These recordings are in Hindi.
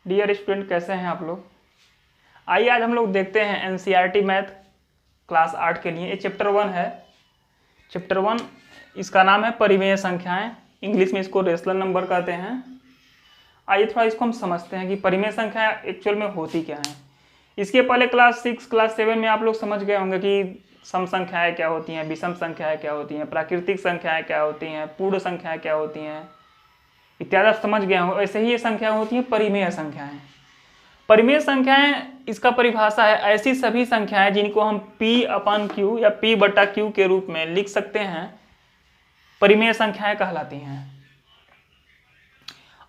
डियर स्टूडेंट, कैसे हैं आप लोग। आइए आज हम लोग देखते हैं एनसीईआरटी मैथ क्लास 8 के लिए। ये चैप्टर 1 है। चैप्टर 1 इसका नाम है परिमेय संख्याएं, इंग्लिश में इसको रेशनल नंबर कहते हैं। आइए थोड़ा इसको हम समझते हैं कि परिमेय संख्याएं एक्चुअल में होती क्या हैं। इसके पहले क्लास 6 क्लास 7 में आप लोग समझ गए होंगे कि सम संख्याएं क्या होती हैं, विषम संख्याएं क्या होती हैं, प्राकृतिक संख्याएं क्या होती हैं, पूर्ण संख्याएं क्या होती हैं इत्यादि, आप समझ गए होंगे। वैसे ही ये संख्याएं होती हैं परिमेय संख्याएं। परिमेय संख्याएं इसका परिभाषा है ऐसी सभी संख्याएं जिनको हम P/Q या P/Q के रूप में लिख सकते हैं, परिमेय संख्याएं कहलाती हैं।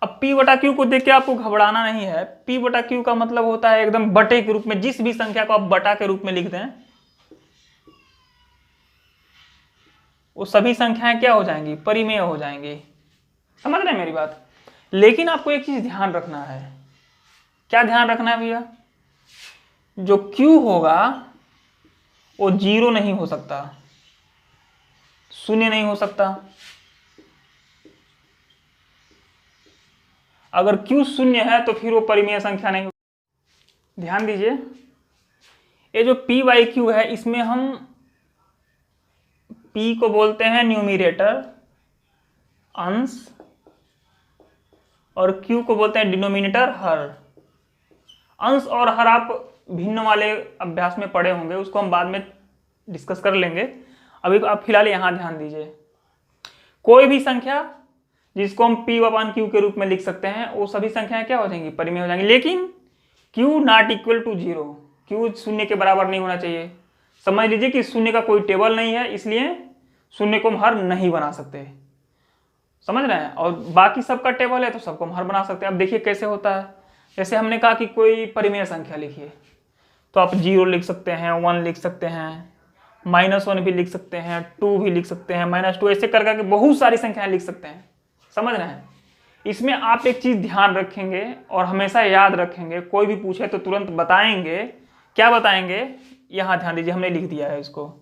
अब P/Q को देख के आपको घबराना नहीं है। P/Q का मतलब होता है एकदम बटे के रूप में, जिस भी संख्या को आप बटा के रूप में लिख दें वो सभी संख्याएं क्या हो जाएंगी, परिमेय हो जाएंगी। समझ रहे हैं मेरी बात। लेकिन आपको एक चीज ध्यान रखना है। क्या ध्यान रखना है भैया? जो Q होगा वो 0 नहीं हो सकता, शून्य नहीं हो सकता। अगर Q शून्य है तो फिर वो परिमेय संख्या नहीं हो। ध्यान दीजिए, ये जो P/Q है इसमें हम P को बोलते हैं न्यूमिरेटर, अंश, और Q को बोलते हैं डिनोमिनेटर, हर। अंश और हर आप भिन्न वाले अभ्यास में पढ़े होंगे, उसको हम बाद में डिस्कस कर लेंगे। अभी आप फिलहाल यहाँ ध्यान दीजिए। कोई भी संख्या जिसको हम P/Q के रूप में लिख सकते हैं वो सभी संख्याएं क्या हो जाएंगी, परिमेय हो जाएंगी। लेकिन Q not equal to 0, Q शून्य के बराबर नहीं होना चाहिए। समझ लीजिए कि शून्य का कोई टेबल नहीं है, इसलिए शून्य को हम हर नहीं बना सकते। समझ रहे हैं। और बाकी सबका टेबल है तो सबको हम हर बना सकते हैं। अब देखिए कैसे होता है। जैसे हमने कहा कि कोई परिमेय संख्या लिखिए, तो आप 0 लिख सकते हैं, 1 लिख सकते हैं, -1 भी लिख सकते हैं, 2 भी लिख सकते हैं, -2, ऐसे कर करके बहुत सारी संख्याएं लिख सकते हैं। समझ रहे हैं। इसमें आप एक चीज ध्यान रखेंगे और हमेशा याद रखेंगे, कोई भी पूछे तो तुरंत बताएंगे। क्या बताएंगे? यहां ध्यान दीजिए, हमने लिख दिया है इसको।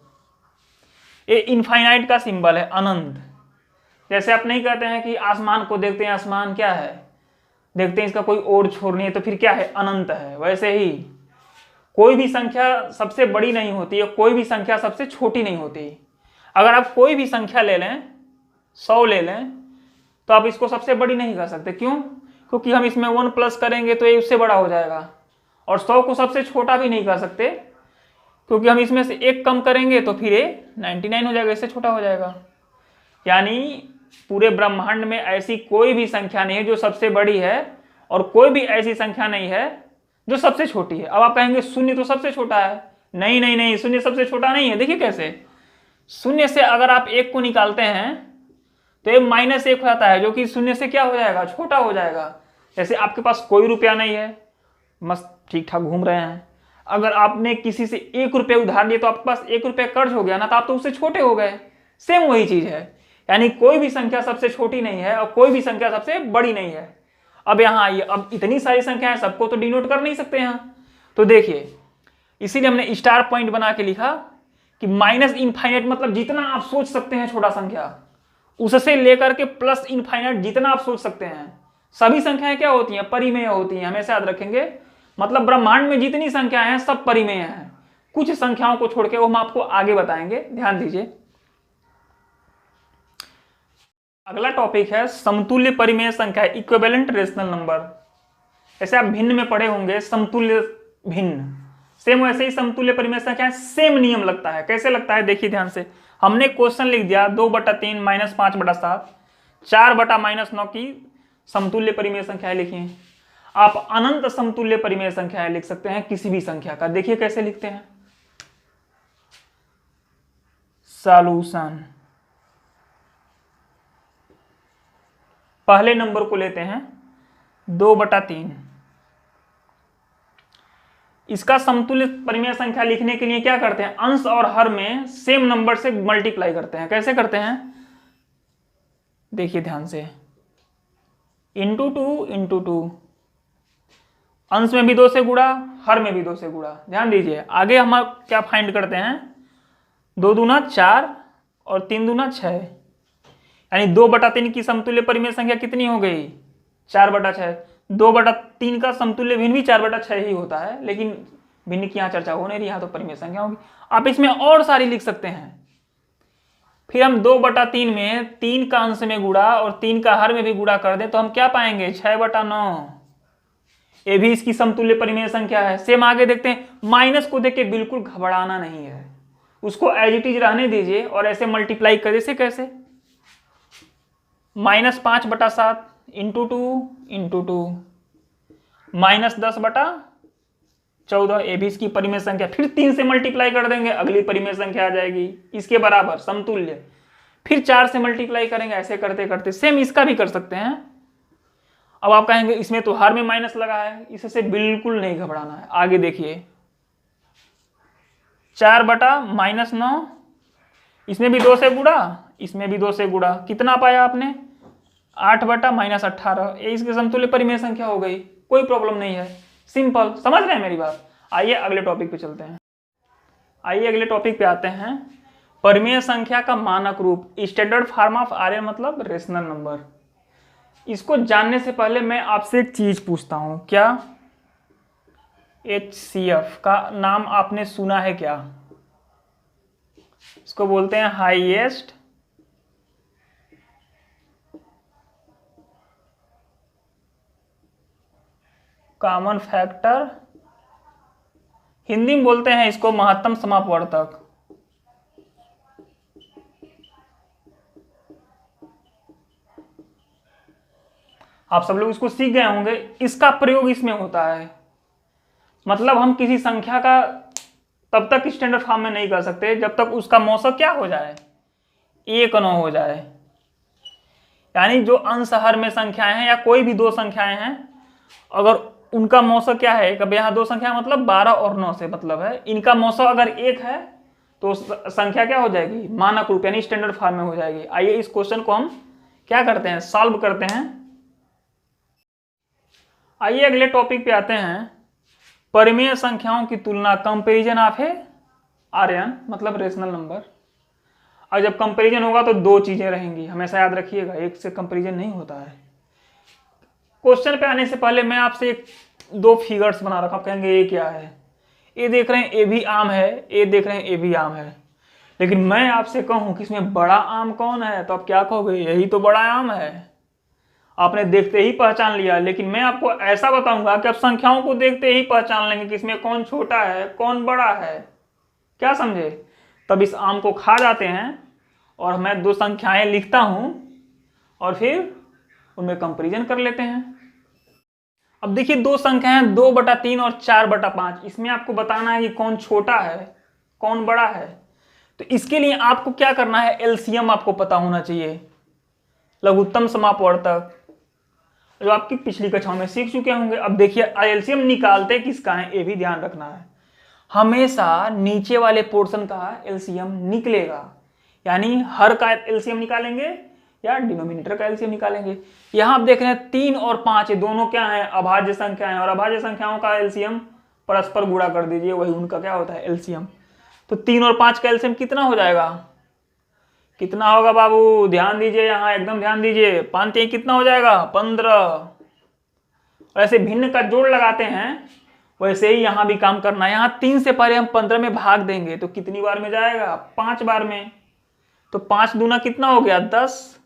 ये इनफाइनाइट का सिंबल है, अनंत। जैसे आप नहीं कहते हैं कि आसमान को देखते हैं, आसमान क्या है, देखते हैं इसका कोई ओर छोर नहीं है, तो फिर क्या है, अनंत है। वैसे ही कोई भी संख्या सबसे बड़ी नहीं होती है, कोई भी संख्या सबसे छोटी नहीं होती। अगर आप कोई भी संख्या ले लें, 100 ले लें, तो आप इसको सबसे बड़ी नहीं कर सकते। क्यों? क्योंकि हम इसमें 1 प्लस करेंगे तो ये उससे बड़ा हो जाएगा। और 100 को सबसे छोटा भी नहीं कर सकते, क्योंकि हम इसमें से 1 कम करेंगे तो फिर ये 99 हो जाएगा, इससे छोटा हो जाएगा। यानी पूरे ब्रह्मांड में ऐसी कोई भी संख्या नहीं है जो सबसे बड़ी है, और कोई भी ऐसी संख्या नहीं है जो सबसे छोटी है। अब आप कहेंगे शून्य तो सबसे छोटा है। नहीं नहीं नहीं, शून्य सबसे छोटा नहीं है। देखिए कैसे, शून्य से अगर आप 1 को निकालते हैं तो ये -1 हो जाता है, जो कि शून्य से क्या हो जाएगा, छोटा हो जाएगा। जैसे आपके पास कोई रुपया नहीं है, मस्त ठीक ठाक घूम रहे हैं, अगर आपने किसी से 1 रुपया उधार लिया तो आपके पास 1 रुपया कर्ज हो गया ना, तो आप तो उससे छोटे हो गए। सेम वही चीज है। यानी कोई भी संख्या सबसे छोटी नहीं है और कोई भी संख्या सबसे बड़ी नहीं है। अब यहाँ आइए, अब इतनी सारी संख्याएं सबको तो डिनोट कर नहीं सकते यहाँ। तो देखिए, इसीलिए हमने स्टार पॉइंट बना के लिखा कि -इनफाइनाइट मतलब जितना आप सोच सकते हैं छोटा संख्या, उससे लेकर के +इनफाइनाइट जितना आप सोच सकते हैं, सभी संख्याएं क्या होती हैं, परिमेय होती हैं। हमेशा याद रखेंगे। मतलब ब्रह्मांड में जितनी संख्याएं हैं सब परिमेय हैं। कुछ संख्याओं को छोड़ के, वो हम आपको आगे बताएंगे। ध्यान दीजिए। अगला टॉपिक है समतुल्य परिमेय संख्या, इक्विवेलेंट रेशनल नंबर। जैसे आप भिन्न में पढ़े होंगे, समतुल्य भिन्न, सेम वैसे ही समतुल्य परिमेय संख्या सेम नियम लगता है। कैसे लगता है देखिए ध्यान से। हमने क्वेश्चन लिख दिया 2/3 -5/7 4/-9 की समतुल्य परिमेय संख्याएं लिखी। आप अनंत समतुल्य परिमेय संख्याएं लिख सकते हैं किसी भी संख्या का। देखिए कैसे लिखते हैं। सॉल्यूशन, पहले नंबर को लेते हैं 2/3। इसका समतुल्य परिमेय संख्या लिखने के लिए क्या करते हैं, अंश और हर में सेम नंबर से मल्टीप्लाई करते हैं। कैसे करते हैं देखिए ध्यान से, × 2 अंश में भी 2 से गुणा, हर में भी 2 से गुणा। ध्यान दीजिए। आगे हम क्या फाइंड करते हैं, 2 दूना 4 और 3 दूना 6, यानी 2/3 की समतुल्य परिमेय संख्या कितनी हो गई, 4/6। 2/3 का समतुल्य भिन्न भी 4/6 ही होता है, लेकिन भिन्न की यहाँ चर्चा हो नहीं रही, यहाँ तो परिमेय संख्या होगी। आप इसमें और सारी लिख सकते हैं। फिर हम 2/3 में 3 का अंश में गुणा और 3 का हर में भी गुणा कर दें तो हम क्या पाएंगे, 6/9। ये भी इसकी समतुल्य परिमेय संख्या है। सेम आगे देखते हैं। माइनस को देख के बिल्कुल घबराना नहीं है, उसको एज इट इज रहने दीजिए और ऐसे मल्टीप्लाई कर, जैसे कैसे -5/7 इंटू 2 इंटू 2 -10/14। ये भी इसकी परिमेय संख्या। फिर 3 से मल्टीप्लाई कर देंगे, अगली परिमेय संख्या आ जाएगी इसके बराबर समतुल्य। फिर 4 से मल्टीप्लाई करेंगे, ऐसे करते करते सेम इसका भी कर सकते हैं। अब आप कहेंगे इसमें तो हर में माइनस लगा है, इससे बिल्कुल नहीं घबराना है। आगे देखिए 4/-9, इसमें भी 2 से गुणा, इसमें भी 2 से गुणा, कितना पाया आपने, 8/-18। ये इसके समतुल्य परिमेय संख्या हो गई, कोई प्रॉब्लम नहीं है, सिंपल। समझ रहे हैं मेरी बात। आइए अगले टॉपिक पे चलते हैं। आइए अगले टॉपिक पे आते हैं। परिमेय संख्या का मानक रूप, स्टैंडर्ड फॉर्म ऑफ आर्यन मतलब रेशनल नंबर। इसको जानने से पहले मैं आपसे एक चीज पूछता हूं, क्या HCF का नाम आपने सुना है क्या? इसको बोलते हैं हाईएस्ट कॉमन फैक्टर, हिंदी में बोलते हैं इसको महत्तम समापवर्तक। आप सब लोग इसको सीख गए होंगे। इसका प्रयोग इसमें होता है, मतलब हम किसी संख्या का तब तक स्टैंडर्ड फॉर्म में नहीं कर सकते जब तक उसका मौसक क्या हो जाए, 1/9 हो जाए। यानी जो अंश हर में संख्याएं हैं या कोई भी 2 संख्याएं हैं, अगर उनका मौसक क्या है, कभी यहाँ 2 संख्या मतलब 12 और 9 से मतलब है, इनका मौसक अगर 1 है तो संख्या क्या हो जाएगी, मानक रूप यानी स्टैंडर्ड फॉर्म में हो जाएगी। आइए इस क्वेश्चन को हम क्या करते हैं, सॉल्व करते हैं। आइए अगले टॉपिक पे आते हैं। परिमेय संख्याओं की तुलना, कंपैरिजन ऑफ है आर्यन मतलब रेशनल नंबर। और जब कंपैरिजन होगा तो 2 चीजें रहेंगी, हमेशा याद रखिएगा, एक से कंपैरिजन नहीं होता है। क्वेश्चन पे आने से पहले मैं आपसे 2 फिगर्स बना रखा, कहेंगे ये क्या है, ये देख रहे हैं ये भी आम है, ये देख रहे हैं ये भी आम है, लेकिन मैं आपसे कहूं कि इसमें बड़ा आम कौन है तो आप क्या कहोगे, यही तो बड़ा आम है। आपने देखते ही पहचान लिया, लेकिन मैं आपको ऐसा बताऊंगा कि आप संख्याओं को देखते ही पहचान लेंगे कि इसमें कौन छोटा है कौन बड़ा है। क्या समझे? तब इस आम को खा जाते हैं और मैं 2 संख्याएं लिखता हूं और फिर उनमें कंपैरिजन कर लेते हैं। अब देखिए 2 संख्याएं 2/3 और 4/5, इसमें आपको बताना है कि कौन छोटा है कौन बड़ा है। तो इसके लिए आपको क्या करना है, एलसीएम आपको पता होना चाहिए, लघुत्तम समापवर्तक, जो आपकी पिछली कक्षाओं में सीख चुके होंगे। अब देखिए एलसीएम निकालते किसका है, ये भी ध्यान रखना है, हमेशा नीचे वाले पोर्शन का एलसीएम निकलेगा, यानी हर का एलसीएम निकालेंगे या डिनोमिनेटर का एलसीएम निकालेंगे। यहां आप देख रहे हैं 3 और 5 दोनों क्या है, अभाज्य संख्या है, और अभाज्य संख्याओं का एलसीएम परस्पर गुणा कर दीजिए, वही उनका क्या होता है एलसीएम। तो 3 और 5 का एलसीएम कितना हो जाएगा, कितना होगा बाबू, ध्यान दीजिए, यहां एकदम ध्यान दीजिए, 5 3 कितना हो जाएगा 15। ऐसे भिन्न का जोड़ लगाते हैं, वैसे ही यहां भी काम करना है। यहां 3 से पहले हम 15 में भाग देंगे तो कितनी बार में जाएगा, 5 बार में। तो 5 दूना कितना हो गया 10,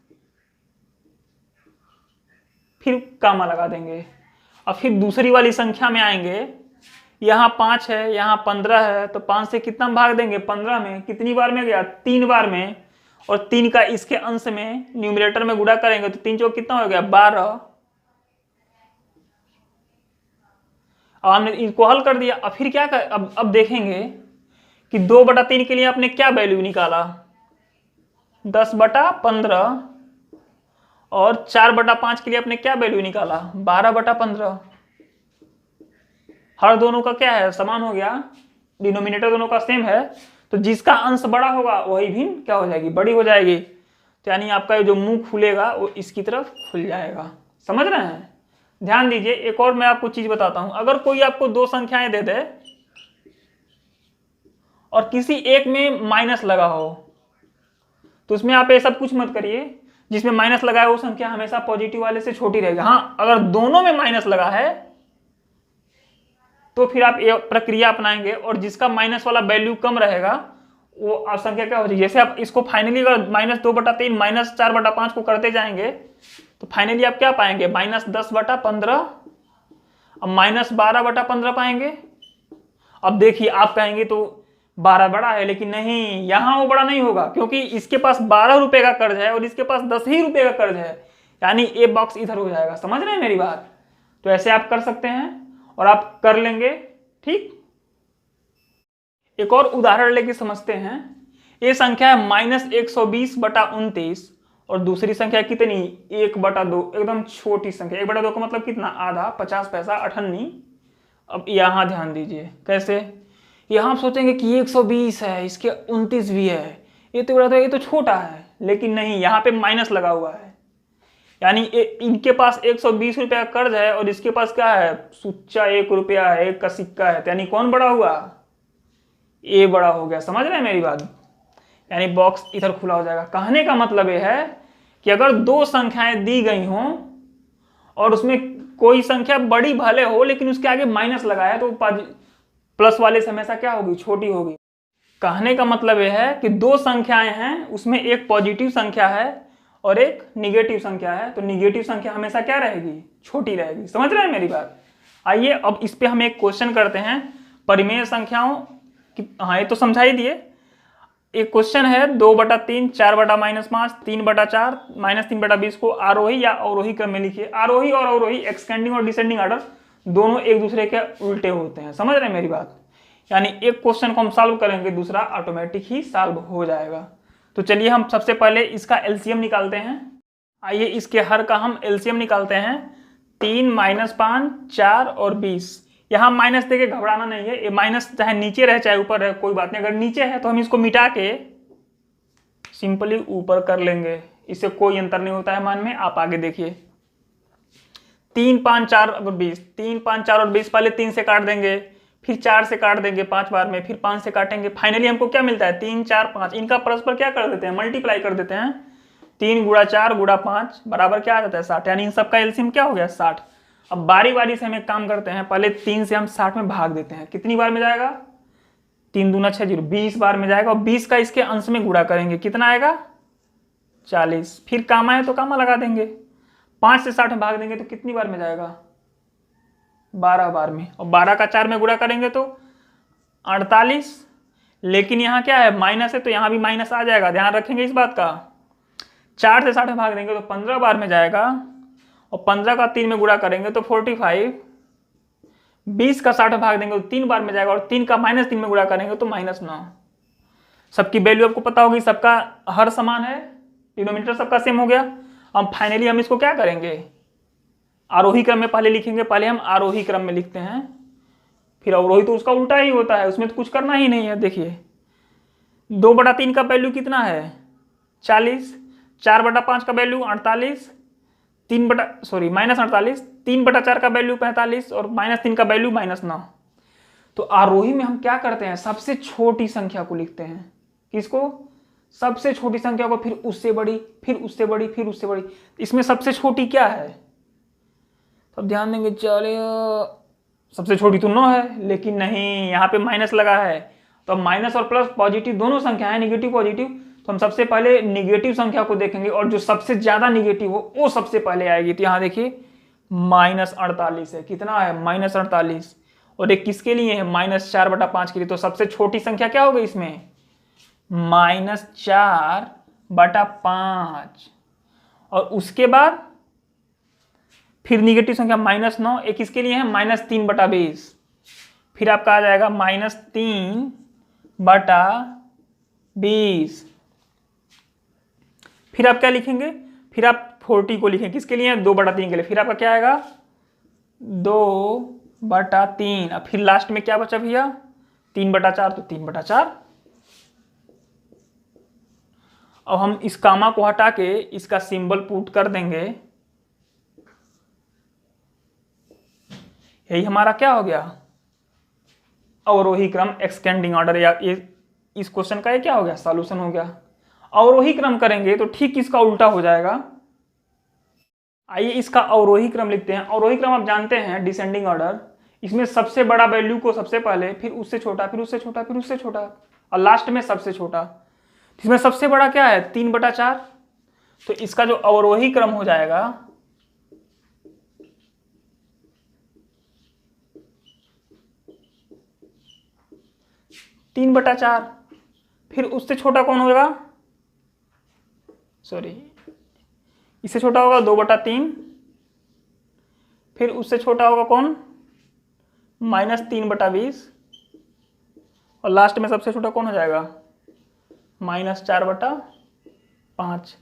फिर कामा लगा देंगे। अब फिर दूसरी वाली संख्या में आएंगे, यहाँ 5 है यहाँ 15 है, तो 5 से कितना भाग देंगे 15 में, कितनी बार में गया 3 बार में, और 3 का इसके अंश में न्यूमरेटर में गुणा करेंगे तो 3 चौक कितना हो गया 12। अब हमने इसको हल कर दिया। अब फिर क्या कर, अब देखेंगे कि 2/3 के लिए आपने क्या वैल्यू निकाला 10/15, और 4/5 के लिए आपने क्या वैल्यू निकाला 12/15। हर दोनों का क्या है समान हो गया, डिनोमिनेटर दोनों का सेम है, तो जिसका अंश बड़ा होगा वही भी क्या हो जाएगी, बड़ी हो जाएगी। तो यानी आपका जो मुंह खुलेगा वो इसकी तरफ खुल जाएगा। समझ रहे हैं? ध्यान दीजिए। एक और मैं आपको चीज बताता हूं, अगर कोई आपको 2 संख्याएं दे दे और किसी एक में माइनस लगा हो तो उसमें आप ये सब कुछ मत करिए, जिसमें माइनस लगा है वो संख्या हमेशा पॉजिटिव वाले से छोटी रहेगी। हाँ, अगर दोनों में माइनस लगा है तो फिर आप ये प्रक्रिया अपनाएंगे और जिसका माइनस वाला वैल्यू कम रहेगा वो संख्या क्या हो जाएगी। जैसे आप इसको फाइनली अगर -2/3 -4/5 को करते जाएंगे तो फाइनली आप क्या पाएंगे, -10/15 अब -12/15 पाएंगे। अब देखिए आप कहेंगे तो 12 बड़ा है, लेकिन नहीं, यहां वो बड़ा नहीं होगा क्योंकि इसके पास 12 रुपए का कर्ज है और इसके पास 10 ही रुपए का कर्ज है, यानी ए बॉक्स इधर हो जाएगा। समझ रहे हैं मेरी बात? तो ऐसे आप कर सकते हैं और आप कर लेंगे। ठीक, एक और उदाहरण लेके समझते हैं। ये संख्या है -120/29 और दूसरी संख्या कितनी, 1/2, एकदम छोटी संख्या। 1/2 का मतलब कितना, आधा, 50 पैसा, 98। अब यहां ध्यान दीजिए कैसे। यहां आप सोचेंगे कि 120 है, इसके 29 भी है, ये तो बड़ा, तो ये तो छोटा है, लेकिन नहीं, यहाँ पे माइनस लगा हुआ है। यानी इनके पास 120 रुपया कर्ज है और इसके पास क्या है, सुच्चा 1 रुपया है, 1 का सिक्का है। यानी कौन बड़ा हुआ, ए बड़ा हो गया। समझ रहे हैं मेरी बात? यानी बॉक्स इधर खुला हो जाएगा। कहने का मतलब यह है कि अगर दो संख्याएं दी गई हों और उसमें कोई संख्या बड़ी भले हो लेकिन उसके आगे माइनस लगाया तो प्लस वाले से हमेशा क्या होगी, छोटी होगी। कहने का मतलब यह है कि दो संख्याएं हैं, उसमें एक पॉजिटिव संख्या है और एक निगेटिव संख्या है, तो निगेटिव संख्या हमेशा क्या रहेगी, छोटी रहेगी। समझ रहे हैं मेरी बात? आइए अब इस पे हम एक क्वेश्चन करते हैं परिमेय संख्याओं की। हाँ, ये तो समझा ही दिए। एक क्वेश्चन है 2/3 4/-5 3/4 -3/20 को आरोही या अवरोही क्रम में लिखिए। आरोही और अवरोही, एक्सटेंडिंग और डिसेंडिंग ऑर्डर, दोनों एक दूसरे के उल्टे होते हैं। समझ रहे हैं मेरी बात? यानी एक क्वेश्चन को हम सॉल्व करेंगे, दूसरा ऑटोमेटिक ही सॉल्व हो जाएगा। तो चलिए हम सबसे पहले इसका एलसीएम निकालते हैं। आइए इसके हर का हम एलसीएम निकालते हैं। 3 -5 4 और 20। यहाँ माइनस देके घबराना नहीं है, ये माइनस चाहे नीचे रहे चाहे ऊपर रहे कोई बात नहीं। अगर नीचे है तो हम इसको मिटा के सिंपली ऊपर कर लेंगे, इससे कोई अंतर नहीं होता है मान में। आप आगे देखिए, 3 5 4 और 20, 3 5 4 और 20, पहले 3 से काट देंगे, फिर 4 से काट देंगे 5 बार में, फिर 5 से काटेंगे, फाइनली हमको क्या मिलता है, 3 4 5। इनका परस्पर क्या कर देते हैं, मल्टीप्लाई कर देते हैं। 3 × 4 × 5 बराबर क्या आ जाता है, 60। यानी इन सबका एलसीएम क्या हो गया, 60। अब बारी बारी से हम एक काम करते हैं, पहले 3 से हम 60 में भाग देते हैं। कितनी बार में जाएगा, 3 दूना 6 0, 20 बार में जाएगा। और 20 का इसके अंश में गुणा करेंगे, कितना आएगा, 40। फिर कामा है तो कामा लगा देंगे। 5 से 60 में भाग देंगे तो कितनी बार में जाएगा, 12 बार में। और 12 का 4 में गुणा करेंगे तो 48। लेकिन यहाँ क्या है, माइनस है तो यहाँ भी माइनस आ जाएगा, ध्यान रखेंगे इस बात का। 4 से 60 में भाग देंगे तो 15 बार में जाएगा और 15 का 3 में गुणा करेंगे तो 45। 20 का 60 में भाग देंगे तो 3 बार में जाएगा और 3 का -3 में गुणा करेंगे तो -9। सबकी वैल्यू आपको पता होगी, सबका हर समान है, डिनोमिनेटर सबका सेम हो गया। अब फाइनली हम इसको क्या करेंगे, आरोही क्रम में पहले लिखेंगे। पहले हम आरोही क्रम में लिखते हैं, फिर अवरोही तो उसका उल्टा ही होता है, उसमें तो कुछ करना ही नहीं है। देखिए 2/3 का वैल्यू कितना है, 40। 4/5 का वैल्यू 48, -48। 3/4 का वैल्यू 45 और -3 का वैल्यू -9। तो आरोही में हम क्या करते हैं, सबसे छोटी संख्या को लिखते हैं। किसको, सबसे छोटी संख्या को, फिर उससे बड़ी, फिर उससे बड़ी, फिर उससे बड़ी। इसमें सबसे छोटी क्या है, तब ध्यान देंगे, चले सबसे छोटी तो 9 है, लेकिन नहीं, यहाँ पे माइनस लगा है। तो माइनस और प्लस पॉजिटिव दोनों संख्या है, निगेटिव पॉजिटिव। तो हम सबसे पहले निगेटिव संख्या को देखेंगे और जो सबसे ज्यादा निगेटिव हो वो सबसे पहले आएगी। तो यहाँ देखिए -48 है, कितना है, -48। और एक किसके लिए है, -4/5 के लिए। तो सबसे छोटी संख्या क्या होगी इसमें, -4/5। और उसके बाद फिर निगेटिव संख्या -9, एक किसके लिए है, -3/20। फिर आपका आ जाएगा -3/20। फिर आप क्या लिखेंगे, फिर आप 40 को लिखेंगे, किसके लिए, 2/3 के लिए। फिर आपका क्या आएगा, 2/3। अब फिर लास्ट में क्या बचा भैया, 3/4, तो 3/4। अब हम इस कामा को हटा के इसका सिंबल पुट कर देंगे। यही हमारा क्या हो गया, अवरोही क्रम एक्सटेंडिंग ऑर्डर, या ये इस क्वेश्चन का ये क्या हो गया, सॉल्यूशन हो गया। अवरोही क्रम करेंगे तो ठीक इसका उल्टा हो जाएगा। आइए इसका अवरोही क्रम लिखते हैं। अवरोही क्रम आप जानते हैं डिसेंडिंग ऑर्डर, इसमें सबसे बड़ा वैल्यू को सबसे पहले, फिर उससे छोटा, फिर उससे छोटा, फिर उससे छोटा, और लास्ट में सबसे छोटा। इसमें सबसे बड़ा क्या है 3/4, तो इसका जो अवरोही क्रम हो जाएगा 3/4। फिर उससे छोटा कौन होगा, सॉरी इससे छोटा होगा 2/3, फिर उससे छोटा होगा कौन -3/20, और लास्ट में सबसे छोटा कौन हो जाएगा -4/5।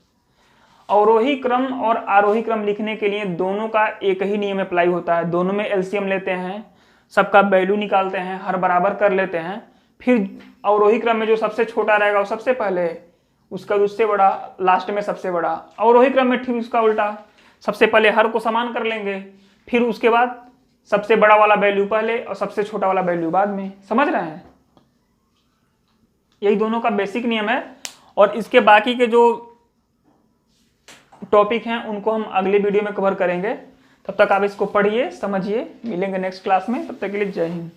अवरोही क्रम और आरोही क्रम लिखने के लिए दोनों का एक ही नियम अप्लाई होता है। दोनों में एलसीएम लेते हैं, सबका वैल्यू निकालते हैं, हर बराबर कर लेते हैं, फिर अवरोही क्रम में जो सबसे छोटा रहेगा वो सबसे पहले, उसका उससे बड़ा, लास्ट में सबसे बड़ा। अवरोही क्रम में ठीक उसका उल्टा, सबसे पहले हर को समान कर लेंगे, फिर उसके बाद सबसे बड़ा वाला वैल्यू पहले और सबसे छोटा वाला वैल्यू बाद में। समझ रहे हैं, यही दोनों का बेसिक नियम है। और इसके बाकी के जो टॉपिक हैं उनको हम अगले वीडियो में कवर करेंगे। तब तक आप इसको पढ़िए, समझिए। मिलेंगे नेक्स्ट क्लास में, तब तक के लिए जय हिंद।